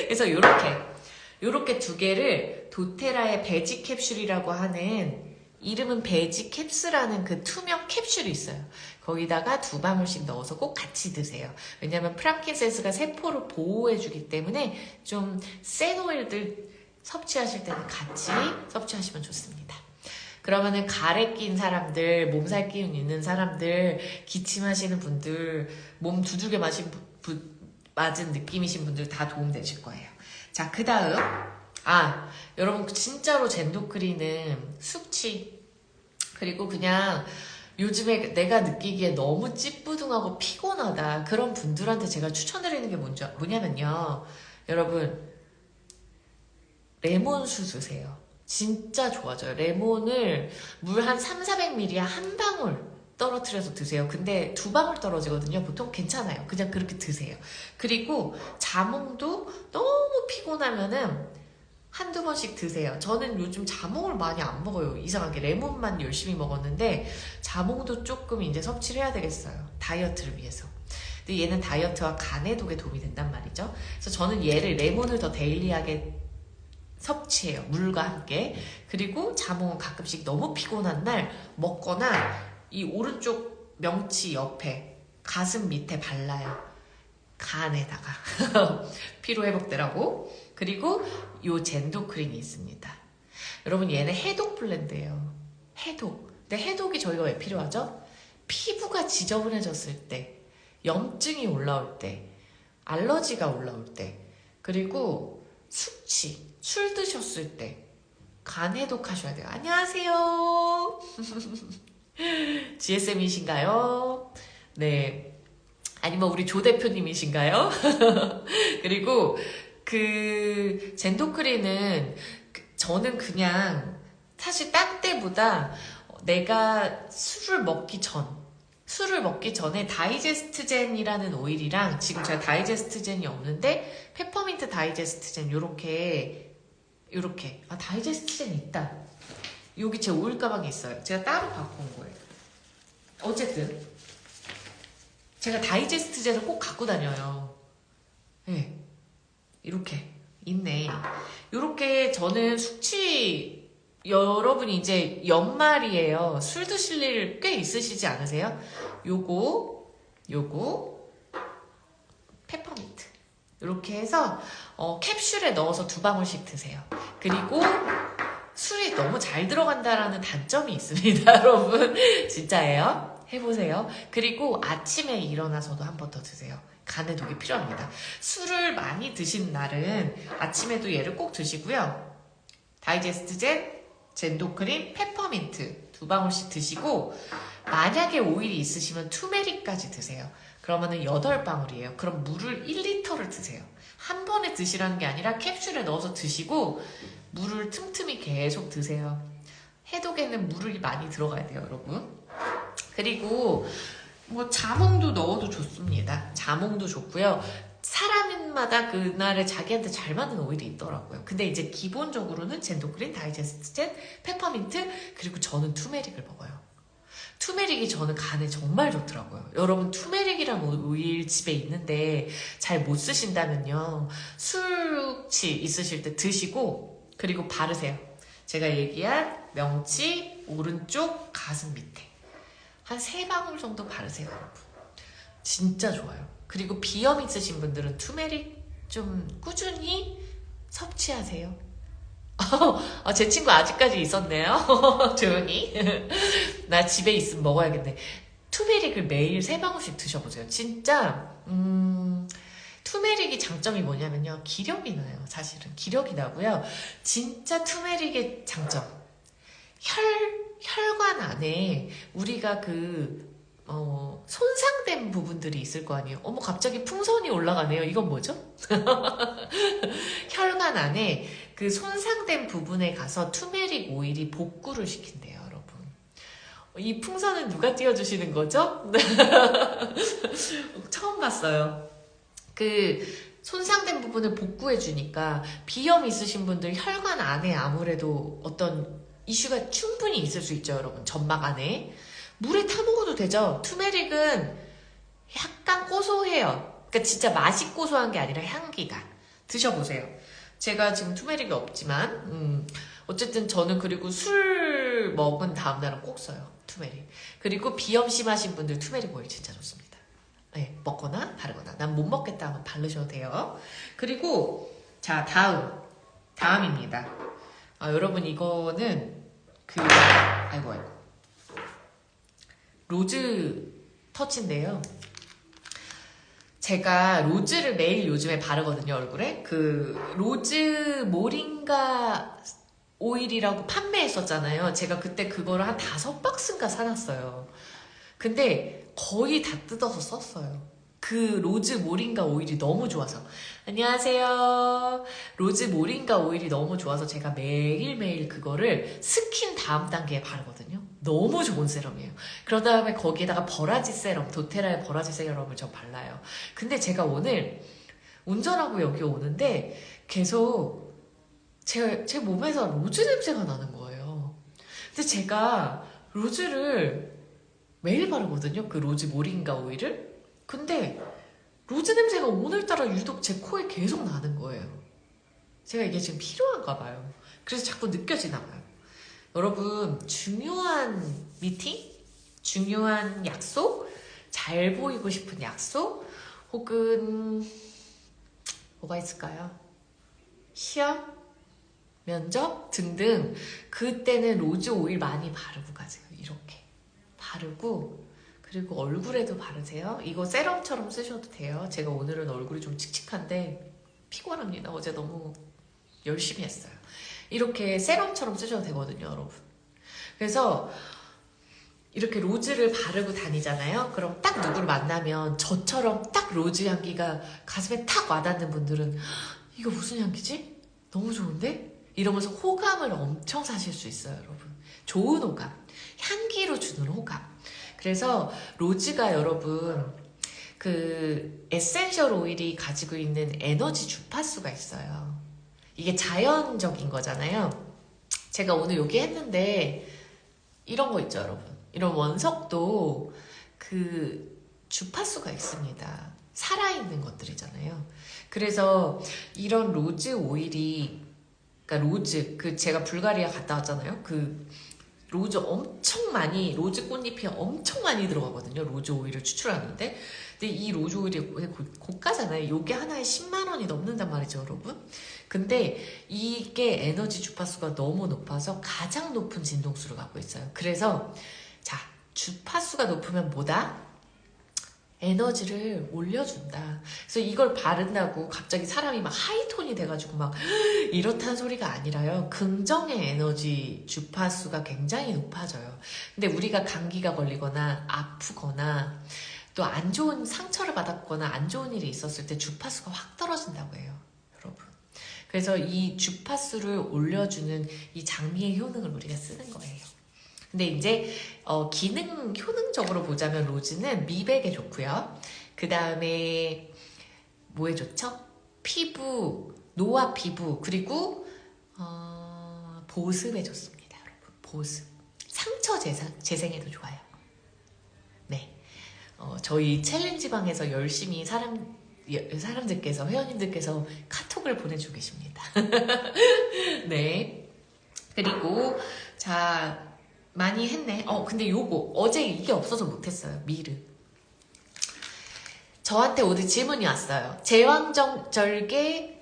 그래서 요렇게 2개를 도테라의 베지 캡슐이라고 하는, 이름은 베지 캡스라는 그 투명 캡슐이 있어요. 거기다가 2방울씩 넣어서 꼭 같이 드세요. 왜냐면 프랑킨센스가 세포를 보호해주기 때문에 좀 센 오일들 섭취하실 때는 같이 섭취하시면 좋습니다. 그러면은 가래 낀 사람들, 몸살 기운 있는 사람들, 기침하시는 분들, 몸 두들겨 맞은 느낌이신 분들 다 도움되실 거예요. 자, 그 다음. 여러분, 진짜로 젠도크리는 숙취, 그리고 그냥 요즘에 내가 느끼기에 너무 찌뿌둥하고 피곤하다. 그런 분들한테 제가 추천드리는 게 뭐냐면요. 여러분, 레몬수 드세요. 진짜 좋아져요. 레몬을 물 한 300~400ml 한 방울 떨어뜨려서 드세요. 근데 2방울 떨어지거든요. 보통 괜찮아요. 그냥 그렇게 드세요. 그리고 자몽도 너무 피곤하면은 한두 번씩 드세요. 저는 요즘 자몽을 많이 안 먹어요. 이상하게 레몬만 열심히 먹었는데 자몽도 조금 이제 섭취를 해야 되겠어요. 다이어트를 위해서. 근데 얘는 다이어트와 간 해독에 도움이 된단 말이죠. 그래서 저는 얘를 레몬을 더 데일리하게 섭취해요. 물과 함께. 그리고 자몽은 가끔씩 너무 피곤한 날 먹거나 이 오른쪽 명치 옆에 가슴 밑에 발라요. 간에다가 피로 회복되라고. 그리고 요 젠도크린이 있습니다. 여러분, 얘는 해독 블렌드예요. 해독. 근데 해독이 저희가 왜 필요하죠? 피부가 지저분해졌을 때, 염증이 올라올 때, 알러지가 올라올 때, 그리고 숙취, 술 드셨을 때 간 해독하셔야 돼요. 안녕하세요. GSM이신가요? 네. 아니면 우리 조 대표님이신가요? 그리고 그 젠도크린은 저는 그냥 사실 딴 때보다 내가 술을 먹기 전에 다이제스트젠이라는 오일이랑, 지금 제가 다이제스트젠이 없는데 페퍼민트 다이제스트젠 요렇게 다이제스트젠 있다. 여기 제 오일 가방에 있어요. 제가 따로 갖고 온 거예요. 어쨌든 제가 다이제스트젠을 꼭 갖고 다녀요. 네. 이렇게 있네. 이렇게 저는 숙취, 여러분이 이제 연말이에요. 술 드실 일 꽤 있으시지 않으세요? 요거 페퍼민트 이렇게 해서 캡슐에 넣어서 2방울씩 드세요. 그리고 술이 너무 잘 들어간다라는 단점이 있습니다. 여러분 진짜예요. 해보세요. 그리고 아침에 일어나서도 한 번 더 드세요. 간에 독이 필요합니다. 술을 많이 드신 날은 아침에도 얘를 꼭 드시고요. 다이제스트젠, 젠도크린, 페퍼민트 2방울씩 드시고 만약에 오일이 있으시면 투메릭까지 드세요. 그러면은 8방울이에요. 그럼 물을 1리터를 드세요. 한 번에 드시라는 게 아니라 캡슐에 넣어서 드시고 물을 틈틈이 계속 드세요. 해독에는 물이 많이 들어가야 돼요, 여러분. 그리고 뭐 자몽도 넣어도 좋습니다. 자몽도 좋고요. 사람마다 그날에 자기한테 잘 맞는 오일이 있더라고요. 근데 이제 기본적으로는 젠도크린, 다이제스트젠, 페퍼민트, 그리고 저는 투메릭을 먹어요. 투메릭이 저는 간에 정말 좋더라고요. 여러분 투메릭이란 오일 집에 있는데 잘 못 쓰신다면요. 술취 있으실 때 드시고 그리고 바르세요. 제가 얘기한 명치 오른쪽 가슴 밑에 한 3방울 정도 바르세요, 여러분. 진짜 좋아요. 그리고 비염 있으신 분들은 투메릭 좀 꾸준히 섭취하세요. 제 친구 아직까지 있었네요. 조용히. 나 집에 있으면 먹어야겠네. 투메릭을 매일 3방울씩 드셔보세요. 진짜 투메릭이 장점이 뭐냐면요. 기력이 나요. 사실은 기력이 나고요. 진짜 투메릭의 장점. 혈관 안에 우리가 손상된 부분들이 있을 거 아니에요. 어머, 갑자기 풍선이 올라가네요. 이건 뭐죠? 혈관 안에 그 손상된 부분에 가서 투메릭 오일이 복구를 시킨대요, 여러분. 이 풍선은 누가 띄워주시는 거죠? 처음 봤어요. 그 손상된 부분을 복구해주니까 비염 있으신 분들 혈관 안에 아무래도 어떤 이슈가 충분히 있을 수 있죠, 여러분. 점막 안에. 물에 타먹어도 되죠. 투메릭은 약간 고소해요. 그러니까 진짜 맛이 고소한 게 아니라 향기가. 드셔보세요. 제가 지금 투메릭이 없지만 어쨌든 저는 그리고 술 먹은 다음날은 꼭 써요. 투메릭. 그리고 비염 심하신 분들 투메릭 오일 진짜 좋습니다. 네, 먹거나 바르거나. 난 못 먹겠다 하면 바르셔도 돼요. 그리고 자, 다음입니다. 여러분 이거는 아이고 로즈 터치인데요. 제가 로즈를 매일 요즘에 바르거든요, 얼굴에. 로즈 모링가 오일이라고 판매했었잖아요. 제가 그때 그거를 한 5박스인가 사놨어요. 근데 거의 다 뜯어서 썼어요. 그 로즈 모링가 오일이 너무 좋아서. 안녕하세요. 로즈 모링가 오일이 너무 좋아서 제가 매일매일 그거를 스킨 다음 단계에 바르거든요. 너무 좋은 세럼이에요. 그런 다음에 거기에다가 버라지 세럼, 도테라의 버라지 세럼을 저 발라요. 근데 제가 오늘 운전하고 여기 오는데 계속 제 몸에서 로즈 냄새가 나는 거예요. 근데 제가 로즈를 매일 바르거든요. 그 로즈 모링가 오일을. 근데 로즈 냄새가 오늘따라 유독 제 코에 계속 나는 거예요. 제가 이게 지금 필요한가 봐요. 그래서 자꾸 느껴지나 봐요. 여러분, 중요한 미팅? 중요한 약속? 잘 보이고 싶은 약속? 혹은 뭐가 있을까요? 시험? 면접? 등등. 그때는 로즈 오일 많이 바르고 가세요. 이렇게 바르고, 그리고 얼굴에도 바르세요. 이거 세럼처럼 쓰셔도 돼요. 제가 오늘은 얼굴이 좀 칙칙한데 피곤합니다. 어제 너무 열심히 했어요. 이렇게 세럼처럼 쓰셔도 되거든요, 여러분. 그래서 이렇게 로즈를 바르고 다니잖아요. 그럼 딱 누구를 만나면 저처럼 딱 로즈 향기가 가슴에 탁 와닿는 분들은 이거 무슨 향기지? 너무 좋은데? 이러면서 호감을 엄청 사실 수 있어요, 여러분. 좋은 호감. 향기로 주는 호감. 그래서 로즈가 여러분 그 에센셜 오일이 가지고 있는 에너지 주파수가 있어요. 이게 자연적인 거잖아요. 제가 오늘 여기 했는데 이런 거 있죠, 여러분. 이런 원석도 그 주파수가 있습니다. 살아있는 것들이잖아요. 그래서 이런 로즈 오일이, 그러니까 로즈, 제가 불가리아 갔다 왔잖아요. 로즈 엄청 많이, 로즈 꽃잎이 엄청 많이 들어가거든요. 로즈 오일을 추출하는데. 근데 이 로즈 오일이 고가잖아요. 요게 하나에 10만 원이 넘는단 말이죠, 여러분. 근데 이게 에너지 주파수가 너무 높아서 가장 높은 진동수를 갖고 있어요. 그래서 자, 주파수가 높으면 뭐다? 에너지를 올려준다. 그래서 이걸 바른다고 갑자기 사람이 막 하이톤이 돼가지고 막 이렇다는 소리가 아니라요. 긍정의 에너지 주파수가 굉장히 높아져요. 근데 우리가 감기가 걸리거나 아프거나 또 안 좋은 상처를 받았거나 안 좋은 일이 있었을 때 주파수가 확 떨어진다고 해요. 여러분. 그래서 이 주파수를 올려주는 이 장미의 효능을 우리가 쓰는 거예요. 근데 이제 기능 효능적으로 보자면 로즈는 미백에 좋고요. 그 다음에 뭐에 좋죠? 피부, 노화 피부, 그리고 보습에 좋습니다. 여러분, 보습. 상처 재생에도 좋아요. 네, 저희 챌린지 방에서 열심히 사람들께서, 회원님들께서 카톡을 보내주고 계십니다. 네, 그리고 자, 많이 했네. 근데 요거 어제 이게 없어서 못했어요. 미르. 저한테 오늘 질문이 왔어요. 제왕절개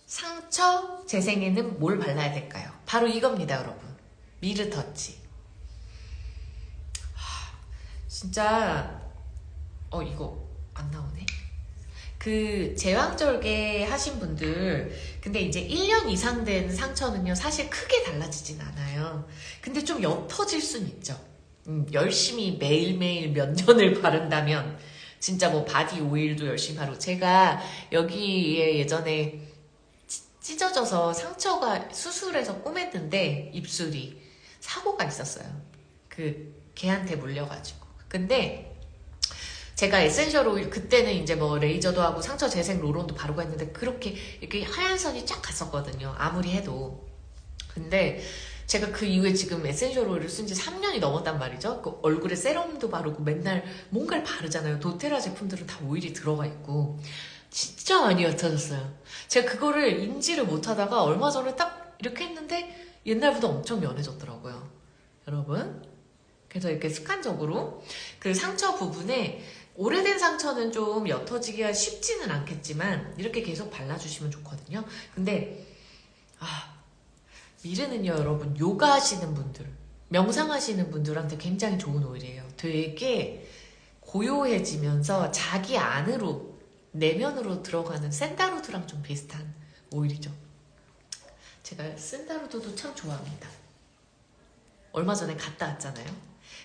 상처 재생에는 뭘 발라야 될까요? 바로 이겁니다, 여러분. 미르 터치. 진짜 이거 안 나오네. 그 제왕절개 하신 분들, 근데 이제 1년 이상 된 상처는요 사실 크게 달라지진 않아요. 근데 좀 옅어질 순 있죠. 열심히 매일매일 몇 년을 바른다면 진짜 뭐 바디 오일도 열심히 바르고, 제가 여기에 예전에 찢어져서 상처가 수술해서 꼬맸는데 입술이 사고가 있었어요. 그 개한테 물려가지고. 근데 제가 에센셜 오일, 그때는 이제 뭐 레이저도 하고 상처 재생 로론도 바르고 했는데 그렇게 이렇게 하얀 선이 쫙 갔었거든요. 아무리 해도. 근데 제가 그 이후에 지금 에센셜 오일을 쓴 지 3년이 넘었단 말이죠. 그 얼굴에 세럼도 바르고 맨날 뭔가를 바르잖아요. 도테라 제품들은 다 오일이 들어가 있고. 진짜 많이 옅어졌어요. 제가 그거를 인지를 못하다가 얼마 전에 딱 이렇게 했는데 옛날보다 엄청 연해졌더라고요. 여러분. 그래서 이렇게 습관적으로 그 상처 부분에, 오래된 상처는 좀 옅어지기가 쉽지는 않겠지만 이렇게 계속 발라주시면 좋거든요. 근데 미르는요, 여러분, 요가 하시는 분들, 명상하시는 분들한테 굉장히 좋은 오일이에요. 되게 고요해지면서 자기 안으로, 내면으로 들어가는 샌다루드랑 좀 비슷한 오일이죠. 제가 샌다루드도 참 좋아합니다. 얼마 전에 갔다 왔잖아요.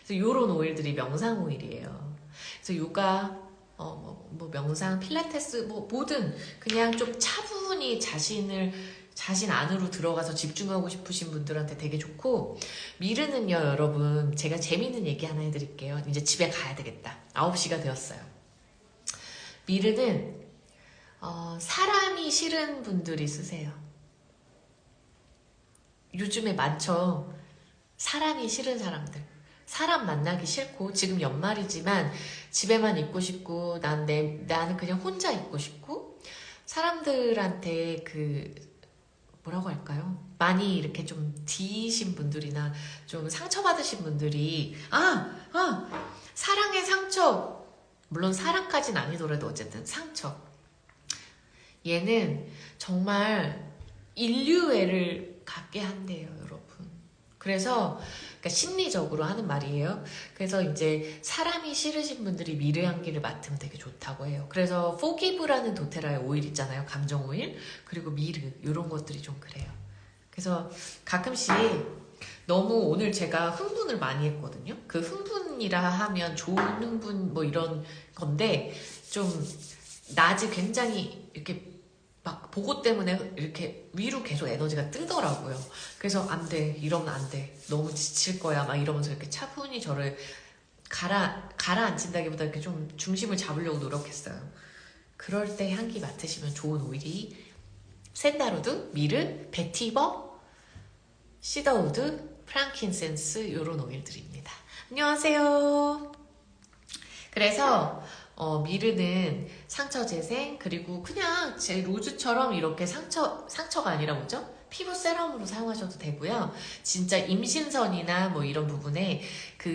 그래서 요런 오일들이 명상 오일이에요. 그래서 요가, 뭐 명상, 필라테스, 뭐 뭐든 그냥 좀 차분히 자신 안으로 들어가서 집중하고 싶으신 분들한테 되게 좋고, 미르는요, 여러분, 제가 재밌는 얘기 하나 해드릴게요. 이제 집에 가야 되겠다. 9시가 되었어요. 미르는 사람이 싫은 분들이 쓰세요. 요즘에 많죠. 사람이 싫은 사람들. 사람 만나기 싫고, 지금 연말이지만 집에만 있고 싶고, 나는 그냥 혼자 있고 싶고, 사람들한테 뭐라고 할까요? 많이 이렇게 좀 D이신 분들이나 좀 상처받으신 분들이, 사랑의 상처. 물론 사랑까지는 아니더라도 어쨌든 상처. 얘는 정말 인류애를 갖게 한대요, 여러분. 그래서 그러니까 심리적으로 하는 말이에요. 그래서 이제 사람이 싫으신 분들이 미르 향기를 맡으면 되게 좋다고 해요. 그래서 포기브라는 도테라의 오일 있잖아요. 감정 오일. 그리고 미르, 이런 것들이 좀 그래요. 그래서 가끔씩 너무 오늘 제가 흥분을 많이 했거든요. 그 흥분이라 하면 좋은 흥분 뭐 이런 건데, 좀 낮에 굉장히 이렇게 막 보고 때문에 이렇게 위로 계속 에너지가 뜨더라고요. 그래서 안 돼, 이러면 안 돼, 너무 지칠 거야 막 이러면서 이렇게 차분히 저를 가라앉힌다기보다 이렇게 좀 중심을 잡으려고 노력했어요. 그럴 때 향기 맡으시면 좋은 오일이 샌다루드, 미르, 베티버, 시더우드, 프랑킨센스, 이런 오일들입니다. 안녕하세요. 그래서 미르는 상처 재생, 그리고 그냥 제 로즈처럼 이렇게 상처가 아니라 뭐죠? 피부 세럼으로 사용하셔도 되고요. 진짜 임신선이나 뭐 이런 부분에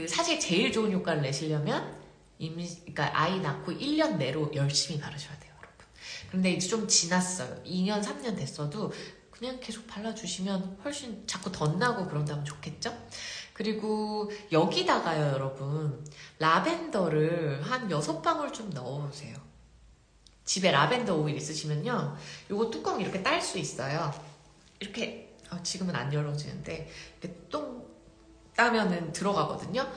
사실 제일 좋은 효과를 내시려면 그러니까 아이 낳고 1년 내로 열심히 바르셔야 돼요, 여러분. 그런데 이제 좀 지났어요. 2년, 3년 됐어도 그냥 계속 발라주시면 훨씬 자꾸 덧나고 그런다면 좋겠죠? 그리고 여기다가요, 여러분. 라벤더를 한 6방울 좀 넣어보세요. 집에 라벤더 오일 있으시면요. 요거 뚜껑 이렇게 딸 수 있어요. 이렇게, 지금은 안 열어지는데, 이렇게 똥 따면은 들어가거든요.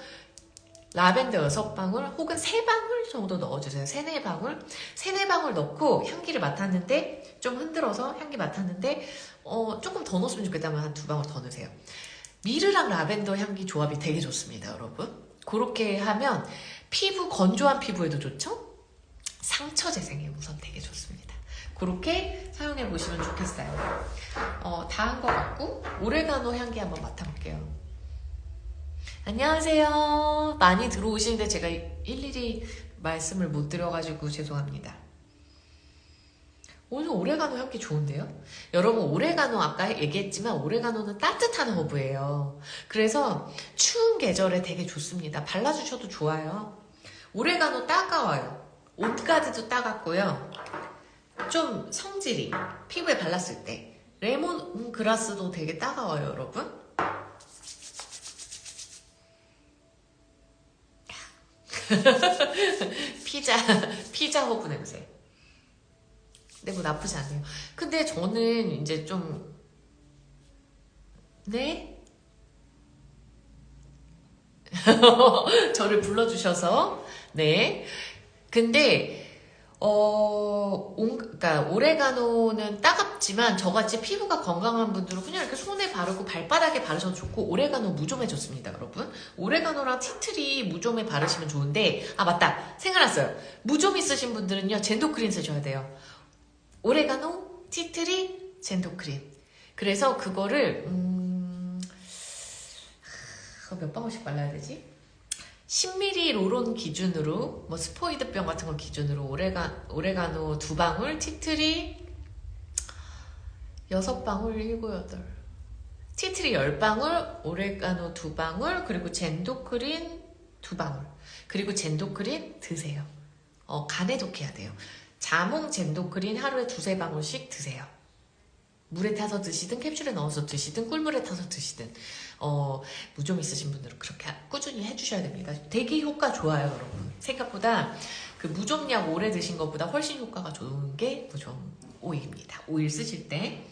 라벤더 6방울 혹은 3방울 정도 넣어주세요. 3, 4방울. 3, 4방울 넣고 향기를 맡았는데, 좀 흔들어서 향기 맡았는데, 조금 더 넣었으면 좋겠다면 한 2방울 더 넣으세요. 미르랑 라벤더 향기 조합이 되게 좋습니다, 여러분. 그렇게 하면 건조한 피부에도 좋죠? 상처 재생에 우선 되게 좋습니다. 그렇게 사용해 보시면 좋겠어요. 다 한 것 같고 오레가노 향기 한번 맡아볼게요. 안녕하세요. 많이 들어오시는데 제가 일일이 말씀을 못 드려가지고 죄송합니다. 오늘 오레가노 향기 좋은데요? 여러분, 오레가노 아까 얘기했지만 오레가노는 따뜻한 허브예요. 그래서 추운 계절에 되게 좋습니다. 발라주셔도 좋아요. 오레가노 따가워요. 옷가드도 따갑고요. 좀 성질이 피부에 발랐을 때 레몬그라스도 되게 따가워요, 여러분. 피자 허브 냄새. 근데 뭐 나쁘지 않네요. 근데 저는 이제 좀 네? 저를 불러주셔서 네. 근데 그러니까 오레가노는 따갑지만 저같이 피부가 건강한 분들은 그냥 이렇게 손에 바르고 발바닥에 바르셔도 좋고, 오레가노 무좀에 좋습니다, 여러분. 오레가노랑 티트리 무좀에 바르시면 좋은데, 맞다, 생각났어요. 무좀 있으신 분들은요 젠도크림 쓰셔야 돼요. 오레가노, 티트리, 젠도크림. 그래서 그거를 몇 방울씩 발라야 되지? 10ml 롤온 기준으로, 뭐 스포이드병 같은 거 기준으로 오레가노 2방울, 티트리 6방울, 7, 8. 티트리 10방울, 오레가노 2방울, 그리고 젠도크린 2방울. 그리고 젠도크린 드세요. 간에 좋게 해야 돼요. 자몽 젠도크린 하루에 2, 3방울씩 드세요. 물에 타서 드시든 캡슐에 넣어서 드시든 꿀물에 타서 드시든 무좀 있으신 분들은 그렇게 꾸준히 해주셔야 됩니다. 되게 효과 좋아요, 여러분. 생각보다 그 무좀약 오래 드신 것보다 훨씬 효과가 좋은 게 무좀 오일입니다. 오일 쓰실 때.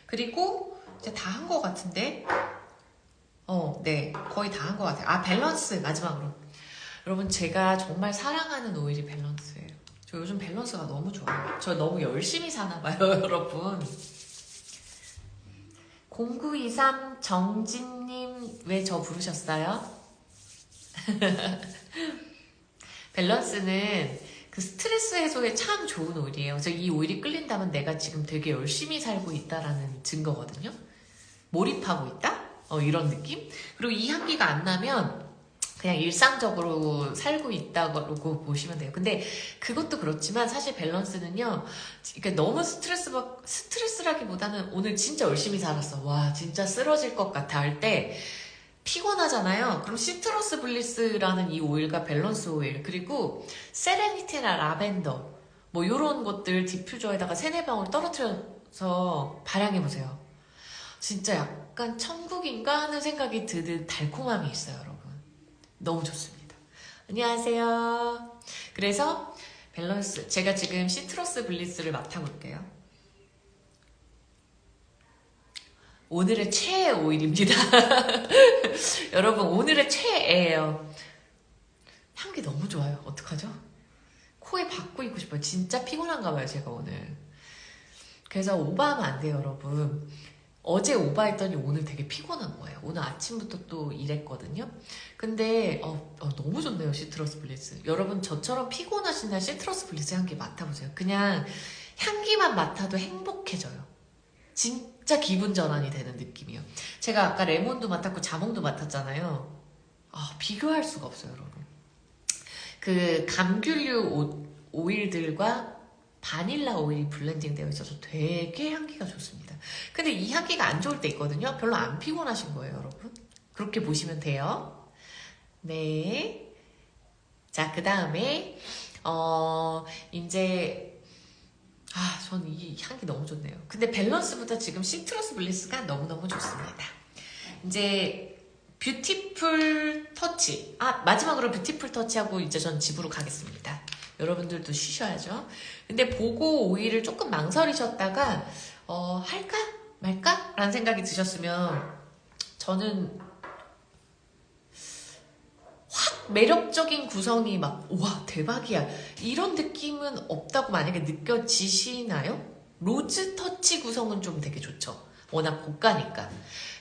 그리고 이제 다 한 것 같은데 네, 거의 다 한 것 같아요. 밸런스 마지막으로. 여러분, 제가 정말 사랑하는 오일이 밸런스예요. 저 요즘 밸런스가 너무 좋아요. 저 너무 열심히 사나 봐요, 여러분. 0923 정진님, 왜 저 부르셨어요? 밸런스는 그 스트레스 해소에 참 좋은 오일이에요. 그래서 이 오일이 끌린다면 내가 지금 되게 열심히 살고 있다라는 증거거든요. 몰입하고 있다? 이런 느낌? 그리고 이 향기가 안 나면 그냥 일상적으로 살고 있다고 보시면 돼요. 근데 그것도 그렇지만 사실 밸런스는요, 그러니까 너무 스트레스라기보다는 오늘 진짜 열심히 살았어. 와, 진짜 쓰러질 것 같아 할 때 피곤하잖아요. 그럼 시트러스 블리스라는 이 오일과 밸런스 오일, 그리고 세레니티나 라벤더, 뭐 요런 것들 디퓨저에다가 3, 4방울 떨어뜨려서 발향해보세요. 진짜 약간 천국인가 하는 생각이 드는 달콤함이 있어요, 여러분. 너무 좋습니다. 안녕하세요. 그래서 밸런스, 제가 지금 시트러스 블리스를 맡아볼게요. 오늘의 최애 오일입니다. 여러분, 오늘의 최애예요. 향기 너무 좋아요. 어떡하죠? 코에 박고 있고 싶어요. 진짜 피곤한가 봐요, 제가 오늘. 그래서 오버하면 안 돼요, 여러분. 어제 오버했더니 오늘 되게 피곤한 거예요. 오늘 아침부터 또 일했거든요. 근데 너무 좋네요, 시트러스 블리스. 여러분, 저처럼 피곤하신 날 시트러스 블리스 향기 맡아보세요. 그냥 향기만 맡아도 행복해져요. 진짜 기분 전환이 되는 느낌이에요. 제가 아까 레몬도 맡았고 자몽도 맡았잖아요. 비교할 수가 없어요, 여러분. 그 감귤류 오일들과 바닐라 오일이 블렌딩 되어 있어서 되게 향기가 좋습니다. 근데 이 향기가 안 좋을 때 있거든요. 별로 안 피곤하신 거예요, 여러분. 그렇게 보시면 돼요. 네. 자, 그 다음에 이제 전 이 향기 너무 좋네요. 근데 밸런스보다 지금 시트러스 블리스가 너무너무 좋습니다. 이제 뷰티풀 터치. 마지막으로 뷰티풀 터치하고 이제 전 집으로 가겠습니다. 여러분들도 쉬셔야죠. 근데 보고 오일을 조금 망설이셨다가 할까 말까? 라는 생각이 드셨으면 저는 확 매력적인 구성이 막 우와 대박이야 이런 느낌은 없다고 만약에 느껴지시나요? 로즈 터치 구성은 좀 되게 좋죠. 워낙 고가니까.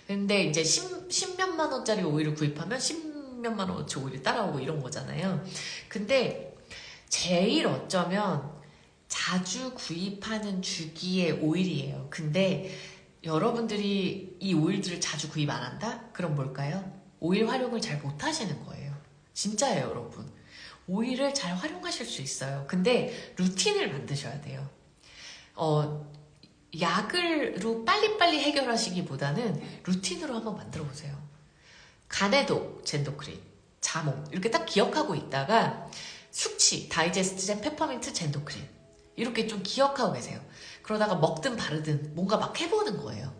근데 이제 10몇만 원짜리 오일을 구입하면 10몇만 원어치 오일이 따라오고 이런 거잖아요. 근데 제일 어쩌면 자주 구입하는 주기의 오일이에요. 근데 여러분들이 이 오일들을 자주 구입 안 한다? 그럼 뭘까요? 오일 활용을 잘 못하시는 거예요. 진짜예요, 여러분. 오일을 잘 활용하실 수 있어요. 근데 루틴을 만드셔야 돼요. 약으로 빨리빨리 해결하시기보다는 루틴으로 한번 만들어 보세요. 간에도 젠도크린, 자몽 이렇게 딱 기억하고 있다가 숙취, 다이제스트젠, 페퍼민트, 젠도크린 이렇게 좀 기억하고 계세요. 그러다가 먹든 바르든 뭔가 막 해보는 거예요.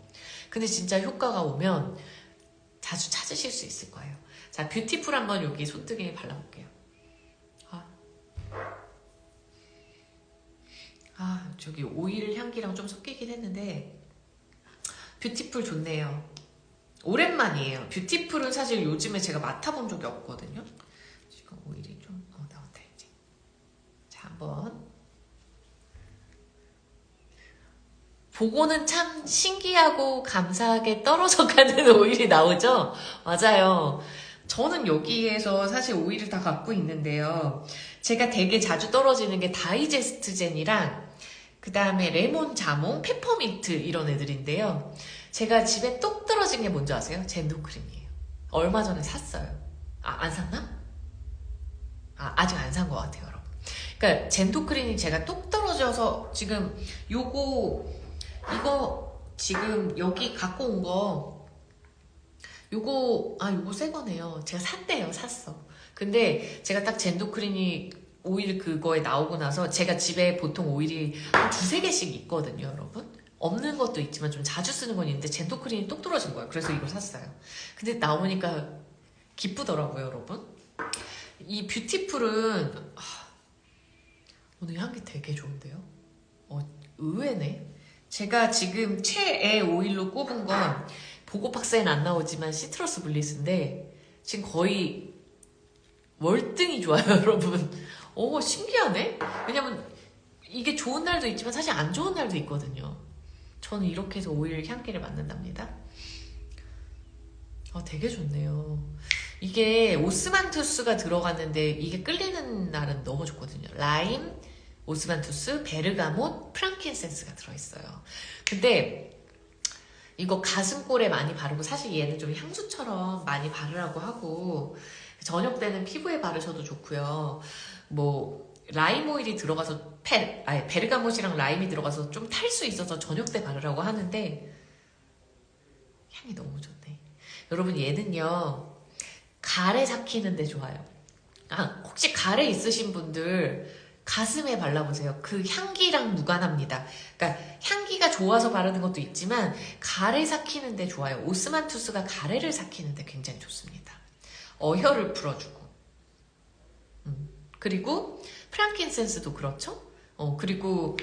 근데 진짜 효과가 오면 자주 찾으실 수 있을 거예요. 자, 뷰티풀 한번 여기 손등에 발라볼게요. 저기 오일 향기랑 좀 섞이긴 했는데 뷰티풀 좋네요. 오랜만이에요. 뷰티풀은 사실 요즘에 제가 맡아본 적이 없거든요. 지금 오일이 좀 나왔다 이제. 자, 한번 보고는 참 신기하고 감사하게 떨어져 가는 오일이 나오죠? 맞아요. 저는 여기에서 사실 오일을 다 갖고 있는데요. 제가 되게 자주 떨어지는 게 다이제스트젠이랑 그 다음에 레몬, 자몽, 페퍼민트 이런 애들인데요. 제가 집에 똑 떨어진 게 뭔지 아세요? 젠도크림이에요. 얼마 전에 샀어요. 안 샀나? 아직 안 산 것 같아요, 여러분. 그러니까 젠도크림이 제가 똑 떨어져서 지금 이거 지금 여기 갖고 온 거 요거 새 거네요. 제가 샀어. 근데 제가 딱 젠도크린이 오일 그거에 나오고 나서 제가 집에 보통 오일이 한 두세 개씩 있거든요, 여러분. 없는 것도 있지만 좀 자주 쓰는 건 있는데 젠도크린이 똑 떨어진 거예요. 그래서 이걸 샀어요. 근데 나오니까 기쁘더라고요, 여러분. 이 뷰티풀은 오늘 향기 되게 좋은데요? 의외네. 제가 지금 최애 오일로 꼽은 건 보고 박스에는 안 나오지만 시트러스 블리스인데 지금 거의 월등히 좋아요, 여러분. 신기하네? 왜냐면 이게 좋은 날도 있지만 사실 안 좋은 날도 있거든요. 저는 이렇게 해서 오일 향기를 맡는답니다. 되게 좋네요. 이게 오스만투스가 들어갔는데 이게 끌리는 날은 너무 좋거든요. 라임, 오스만투스, 베르가못, 프랑킨센스가 들어있어요. 근데 이거 가슴골에 많이 바르고 사실 얘는 좀 향수처럼 많이 바르라고 하고 저녁 때는 피부에 바르셔도 좋고요. 뭐 라임 오일이 들어가서 베르가못이랑 라임이 들어가서 좀 탈 수 있어서 저녁 때 바르라고 하는데 향이 너무 좋네. 여러분 얘는요 가래 삭히는데 좋아요. 혹시 가래 있으신 분들 가슴에 발라보세요. 그 향기랑 무관합니다. 그러니까 향기가 좋아서 바르는 것도 있지만 가래 삭히는데 좋아요. 오스만투스가 가래를 삭히는데 굉장히 좋습니다. 어혈을 풀어주고 그리고 프랑킨센스도 그렇죠? 그리고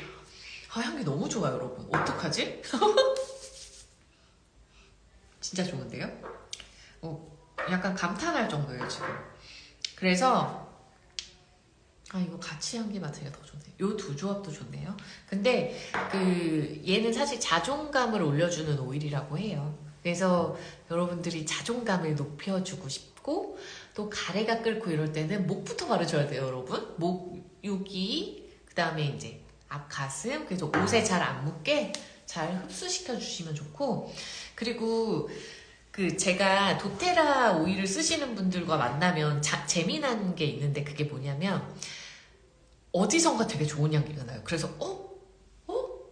향기 너무 좋아요, 여러분. 어떡하지? 진짜 좋은데요? 약간 감탄할 정도예요, 지금. 그래서 이거 같이 향기 맡으니까 더 좋네요. 요 두 조합도 좋네요. 근데 얘는 사실 자존감을 올려주는 오일이라고 해요. 그래서 여러분들이 자존감을 높여주고 싶고 또 가래가 끓고 이럴 때는 목부터 바르셔야 돼요, 여러분. 목, 여기, 그 다음에 이제 앞 가슴, 그래서 옷에 잘 안 묻게 잘 흡수시켜 주시면 좋고, 그리고 제가 도테라 오일을 쓰시는 분들과 만나면 재미난 게 있는데 그게 뭐냐면 어디선가 되게 좋은 향기가 나요. 그래서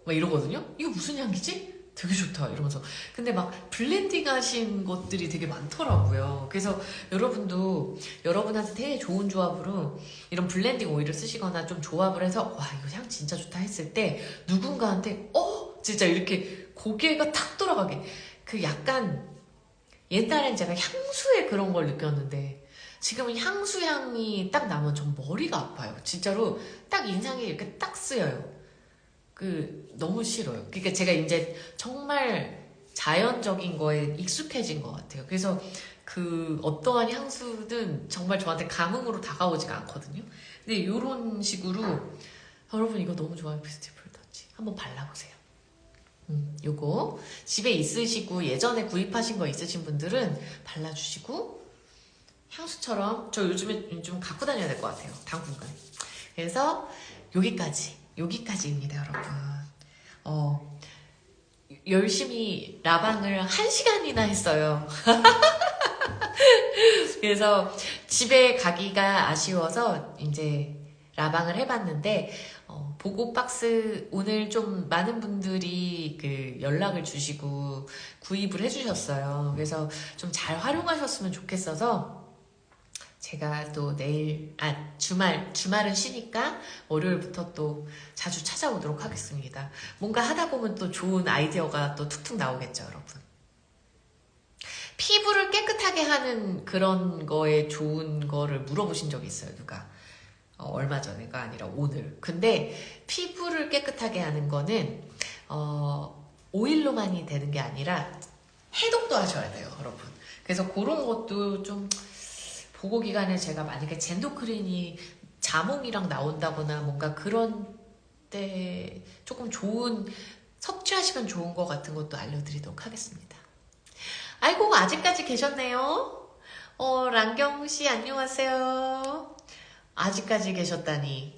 막 이러거든요. 이거 무슨 향기지? 되게 좋다 이러면서. 근데 막 블렌딩 하신 것들이 되게 많더라고요. 그래서 여러분도 여러분한테 되게 좋은 조합으로 이런 블렌딩 오일을 쓰시거나 좀 조합을 해서 와 이거 향 진짜 좋다 했을 때 누군가한테 진짜 이렇게 고개가 탁 돌아가게 약간 옛날엔 제가 향수에 그런 걸 느꼈는데 지금은 향수 향이 딱 나면 전 머리가 아파요. 진짜로 딱 인상이 이렇게 딱 쓰여요. 너무 싫어요. 그러니까 제가 이제 정말 자연적인 거에 익숙해진 것 같아요. 그래서 어떠한 향수든 정말 저한테 감흥으로 다가오지가 않거든요. 근데 이런 식으로 여러분 이거 너무 좋아요. 페스티벌 터치 한번 발라보세요. 요거 집에 있으시고 예전에 구입하신 거 있으신 분들은 발라주시고 향수처럼 저 요즘에 좀 갖고 다녀야 될 것 같아요. 당분간. 그래서 여기까지입니다, 여러분. 열심히 라방을 1시간이나 했어요. 그래서 집에 가기가 아쉬워서 이제 라방을 해봤는데 보고 박스 오늘 좀 많은 분들이 연락을 주시고 구입을 해주셨어요. 그래서 좀 잘 활용하셨으면 좋겠어서 제가 또 주말은 쉬니까 월요일부터 또 자주 찾아오도록 하겠습니다. 뭔가 하다 보면 또 좋은 아이디어가 또 툭툭 나오겠죠, 여러분. 피부를 깨끗하게 하는 그런 거에 좋은 거를 물어보신 적이 있어요, 누가. 얼마 전에가 아니라 오늘. 근데 피부를 깨끗하게 하는 거는 오일로만이 되는 게 아니라 해독도 하셔야 돼요, 여러분. 그래서 그런 것도 좀 보고 기간에 제가 만약에 젠도크린이 자몽이랑 나온다거나 뭔가 그런 때 조금 섭취하시면 좋은 것 같은 것도 알려드리도록 하겠습니다. 아이고, 아직까지 계셨네요. 랑경씨 안녕하세요. 아직까지 계셨다니.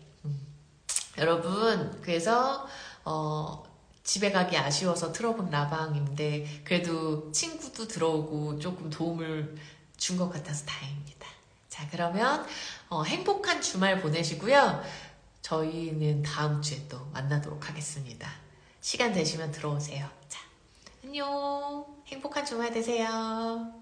여러분, 그래서 집에 가기 아쉬워서 틀어본 라방인데 그래도 친구도 들어오고 조금 도움을 준 것 같아서 다행입니다. 자, 그러면 행복한 주말 보내시고요. 저희는 다음 주에 또 만나도록 하겠습니다. 시간 되시면 들어오세요. 자, 안녕. 행복한 주말 되세요.